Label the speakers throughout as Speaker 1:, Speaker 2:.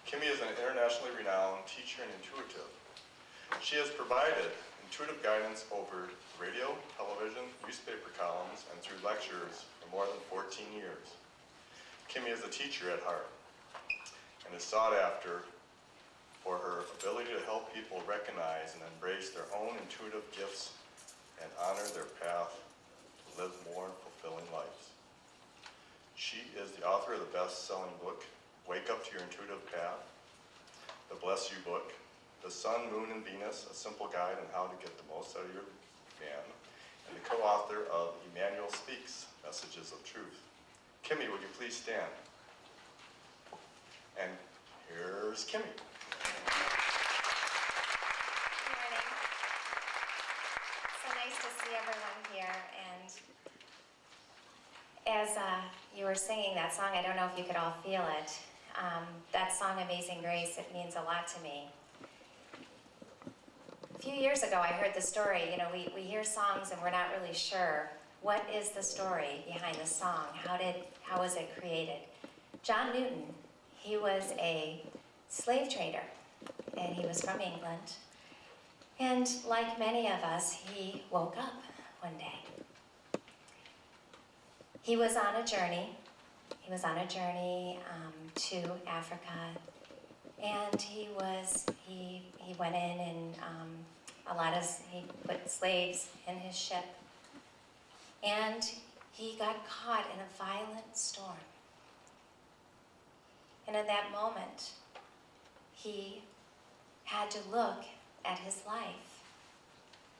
Speaker 1: Kimmie is an internationally renowned teacher and intuitive. She has provided intuitive guidance over radio, television, newspaper columns, and through lectures for more than 14 years. Kimmie is a teacher at heart and is sought after for her ability to help people recognize and embrace their own intuitive gifts and honor their path to live more fulfilling lives. She is the author of the best-selling book, Wake Up to Your Intuitive Path, the Bless You book, The Sun, Moon, and Venus, A Simple Guide on How to Get the Most Out of Your Man, and the co-author of Emmanuel Speaks, Messages of Truth. Kimmie, would you please stand? And here's Kimmie.
Speaker 2: Good morning. So nice to see everyone here. And as you were singing that song, I don't know if you could all feel it. That song, Amazing Grace, it means a lot to me. A few years ago, I heard the story. You know, we hear songs and we're not really sure what is the story behind the song. How was it created? John Newton, he was a slave trader, and he was from England. And like many of us, he woke up one day. He was on a journey. He was on a journey to Africa, and he went in and he put slaves in his ship, and he got caught in a violent storm. And in that moment, he had to look at his life.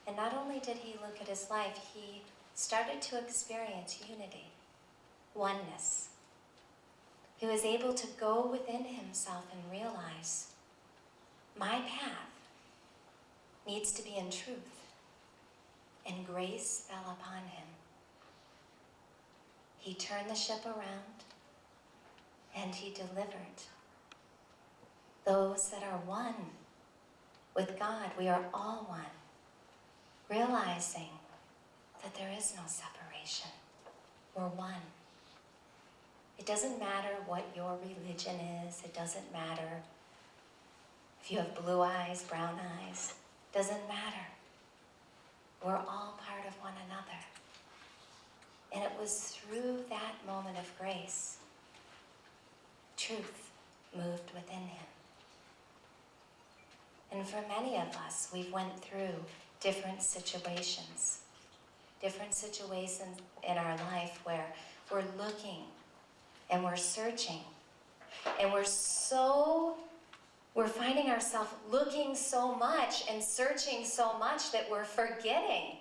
Speaker 2: And not only did he look at his life, he started to experience unity, oneness. He was able to go within himself and realize, my path needs to be in truth. And grace fell upon him. He turned the ship around and he delivered those that are one with God. We are all one, realizing that there is no separation. We're one. It doesn't matter what your religion is. It doesn't matter if you have blue eyes, brown eyes. It doesn't matter. We're all part of one another. And it was through that moment of grace, truth moved within him. And for many of us, we've went through different situations in our life where we're looking and we're searching, and we're finding ourselves looking so much and searching so much that we're forgetting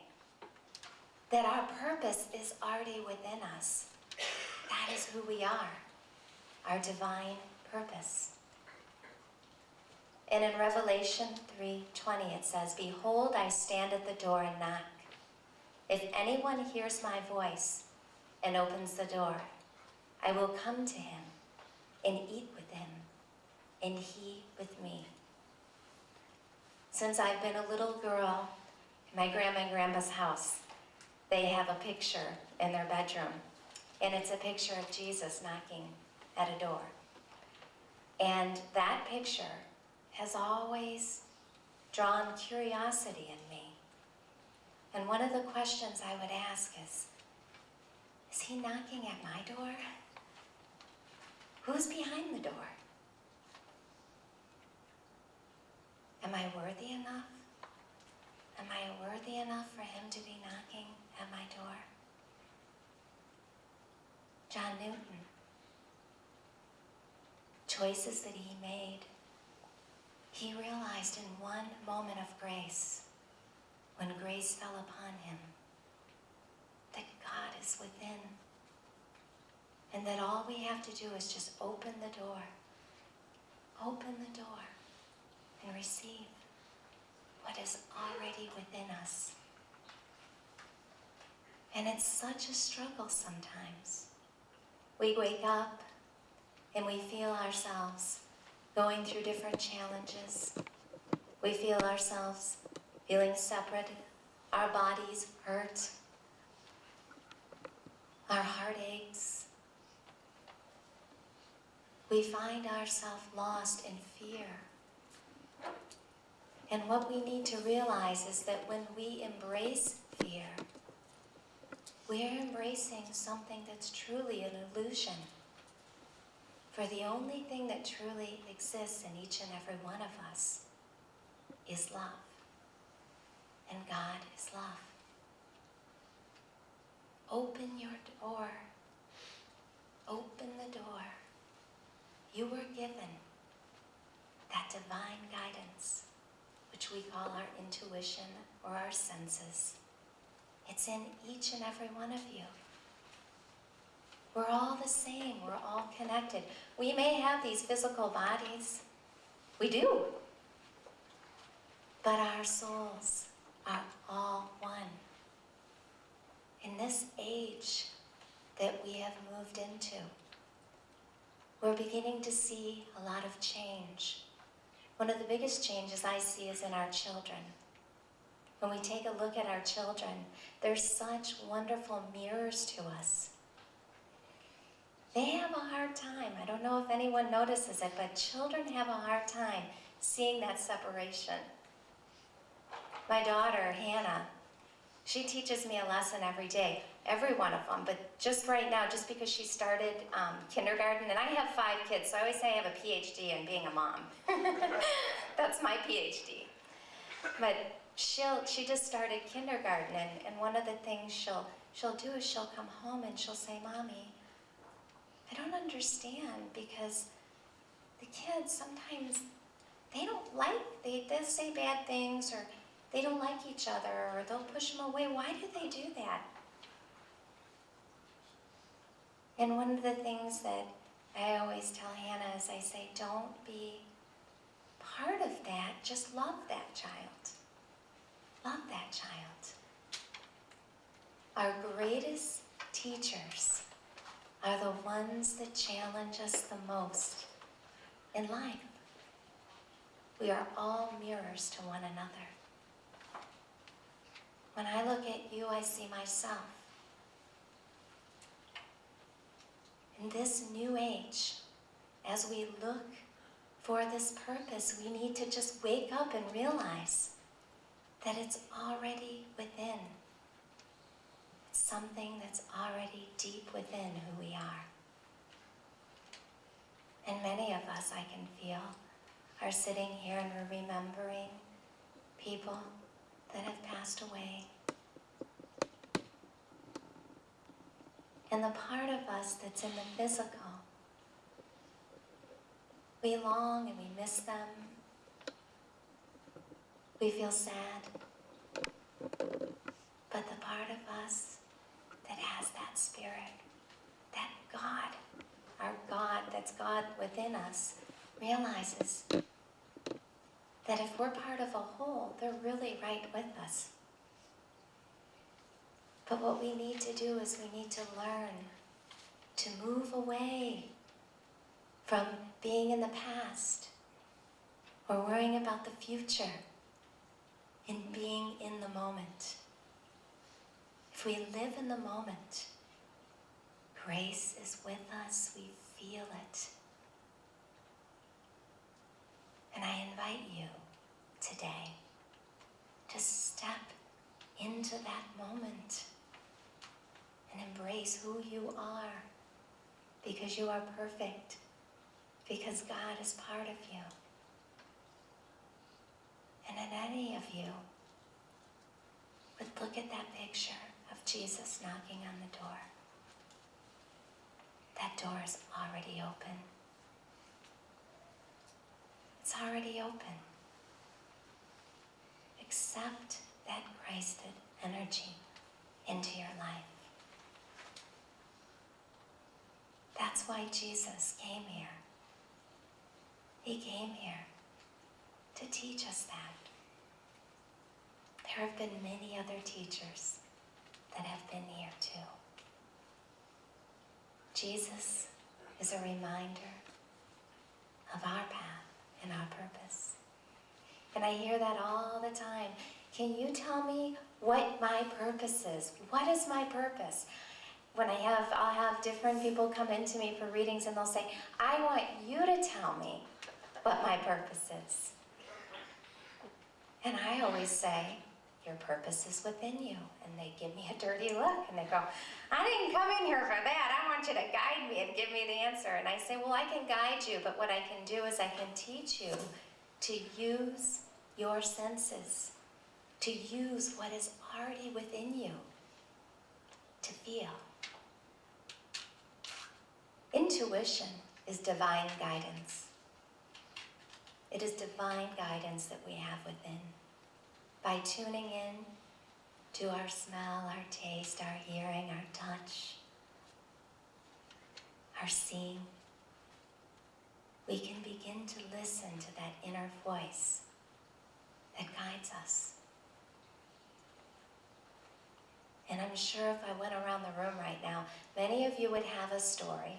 Speaker 2: that our purpose is already within us. That is who we are, our divine purpose. And in Revelation 3:20 it says, "Behold, I stand at the door and knock. If anyone hears my voice and opens the door, I will come to him and eat with him, and he with me." Since I've been a little girl, in my grandma and grandpa's house, they have a picture in their bedroom, and it's a picture of Jesus knocking at a door. And that picture has always drawn curiosity in me. And one of the questions I would ask is he knocking at my door? Who's behind the door? Am I worthy enough? Am I worthy enough for him to be knocking at my door? John Newton, choices that he made, he realized in one moment of grace, when grace fell upon him, that God is within. And that all we have to do is just open the door and receive what is already within us. And it's such a struggle sometimes. We wake up and we feel ourselves going through different challenges. We feel ourselves feeling separate. Our bodies hurt. Our heart aches. we find ourselves lost in fear. And what we need to realize is that when we embrace fear, we're embracing something that's truly an illusion. For the only thing that truly exists in each and every one of us is love. And God is love. Open your door. Open the door. You were given that divine guidance, which we call our intuition or our senses. It's in each and every one of you. We're all the same. We're all connected. We may have these physical bodies. We do. But our souls are all one. In this age that we have moved into, we're beginning to see a lot of change. One of the biggest changes I see is in our children. When we take a look at our children, they're such wonderful mirrors to us. They have a hard time. I don't know if anyone notices it, but children have a hard time seeing that separation. My daughter, Hannah, she teaches me a lesson every day, every one of them, but just right now, just because she started kindergarten, and I have 5 kids, so I always say I have a PhD in being a mom. That's my PhD. But she just started kindergarten, and one of the things she'll do is she'll come home and she'll say, Mommy, I don't understand, because the kids sometimes, they'll say bad things, or they don't like each other, or they'll push them away. Why do they do that? And one of the things that I always tell Hannah is I say, don't be part of that, just love that child. Love that child. Our greatest teachers are the ones that challenge us the most in life. We are all mirrors to one another. When I look at you, I see myself. In this new age, as we look for this purpose, we need to just wake up and realize that it's already within. It's something that's already deep within who we are. And many of us, I can feel, are sitting here and we're remembering people that have passed away. And the part of us that's in the physical, we long and we miss them. We feel sad. But the part of us that has that spirit, that God, our God, that's God within us, realizes that if we're part of a whole, they're really right with us. But what we need to do is we need to learn to move away from being in the past or worrying about the future and being in the moment. If we live in the moment, grace is with us, we feel it. And I invite you today to step into that moment and embrace who you are, because you are perfect, because God is part of you. And in any of you would look at that picture of Jesus knocking on the door. That door is already open. It's already open. Accept that Christed energy into your life. That's why Jesus came here. He came here to teach us that. There have been many other teachers that have been here too. Jesus is a reminder of our path and our purpose. And I hear that all the time. Can you tell me what my purpose is? What is my purpose? I'll have different people come into me for readings and they'll say, I want you to tell me what my purpose is. And I always say, your purpose is within you. And they give me a dirty look and they go, I didn't come in here for that. I want you to guide me and give me the answer. And I say, well, I can guide you, but what I can do is I can teach you to use your senses, to use what is already within you, to feel. Intuition is divine guidance. It is divine guidance that we have within. By tuning in to our smell, our taste, our hearing, our touch, our seeing, we can begin to listen to that inner voice that guides us. And I'm sure if I went around the room right now, many of you would have a story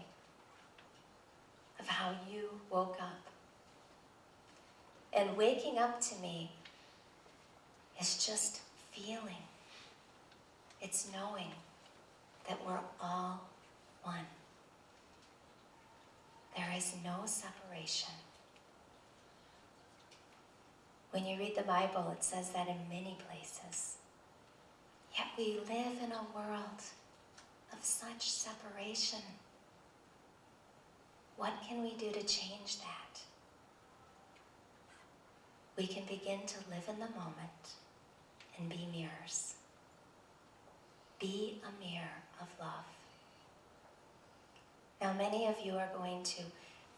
Speaker 2: of how you woke up. And waking up to me is just feeling. It's knowing that we're all one. There is no separation. When you read the Bible, it says that in many places. Yet we live in a world of such separation. What can we do to change that? We can begin to live in the moment and be mirrors. Be a mirror of love. Now, many of you are going to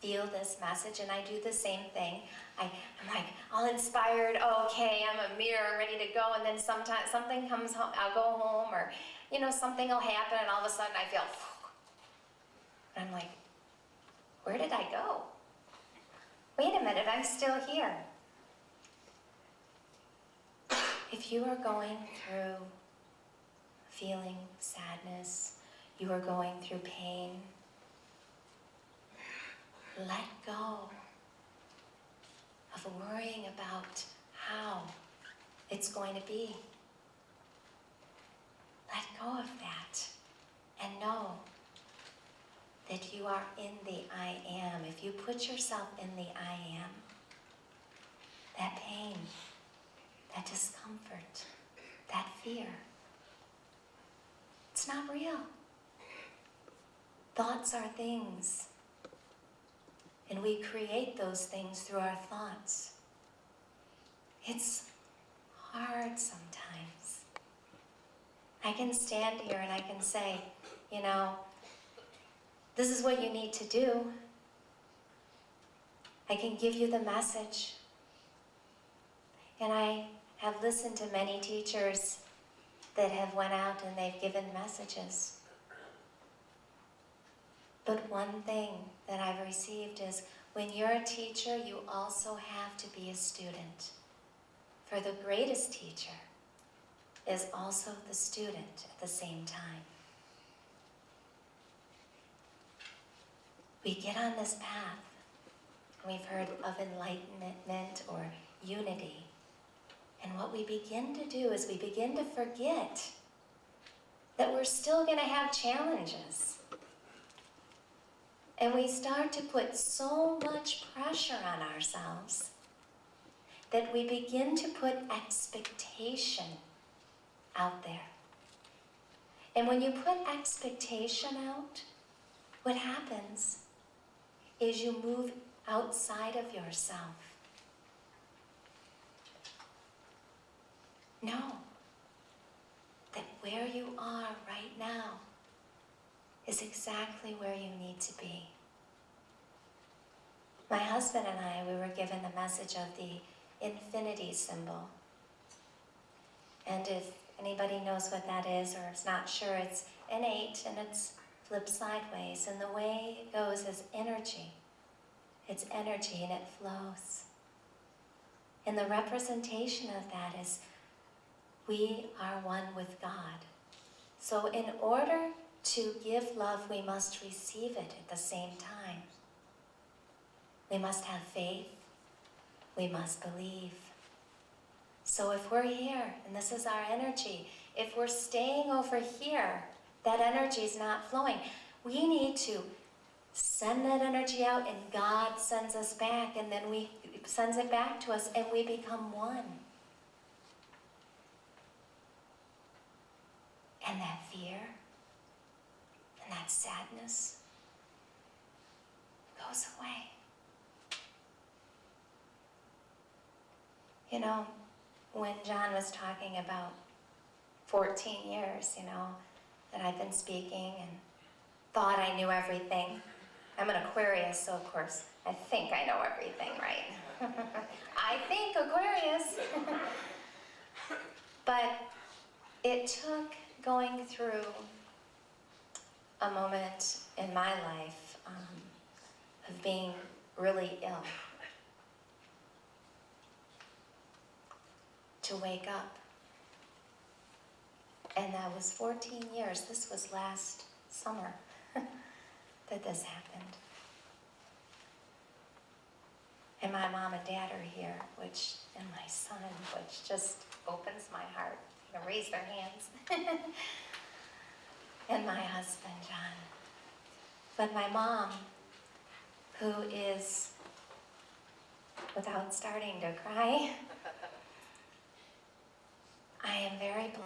Speaker 2: feel this message, and I do the same thing. I'm like, all inspired, okay, I'm a mirror, ready to go, and then sometimes something comes home, I'll go home, or, something will happen, and all of a sudden I feel, and I'm like, where did I go? Wait a minute, I'm still here. If you are going through feeling sadness, you are going through pain, let go of worrying about how it's going to be. Let go of that and know that you are in the I am. If you put yourself in the I am, that pain, that discomfort, that fear, it's not real. Thoughts are things. And we create those things through our thoughts. It's hard sometimes. I can stand here and I can say, this is what you need to do. I can give you the message. And I have listened to many teachers that have went out and they've given messages. But one thing that I've received is when you're a teacher, you also have to be a student. For the greatest teacher is also the student at the same time. We get on this path, and we've heard of enlightenment or unity. And what we begin to do is we begin to forget that we're still going to have challenges. And we start to put so much pressure on ourselves that we begin to put expectation out there. And when you put expectation out, what happens is you move outside of yourself. Know that where you are right now is exactly where you need to be. My husband and I, we were given the message of the infinity symbol. And if anybody knows what that is or is not sure, it's an 8 and it's flipped sideways. And the way it goes is energy. It's energy and it flows. And the representation of that is we are one with God. So in order to give love, we must receive it at the same time. We must have faith. We must believe. So if we're here, and this is our energy, if we're staying over here, that energy is not flowing. We need to send that energy out, and God sends us back, and then sends it back to us, and we become one. And that fear and that sadness goes away. You know, when John was talking about 14 years, that I've been speaking and thought I knew everything. I'm an Aquarius, so of course, I think I know everything, right? I think Aquarius. But it took going through a moment in my life of being really ill to wake up. And that was 14 years. This was last summer that this happened. And my mom and dad are here, and my son, which just opens my heart. Raise their hands. And my husband, John. But my mom, who is, without starting to cry, I am very blessed.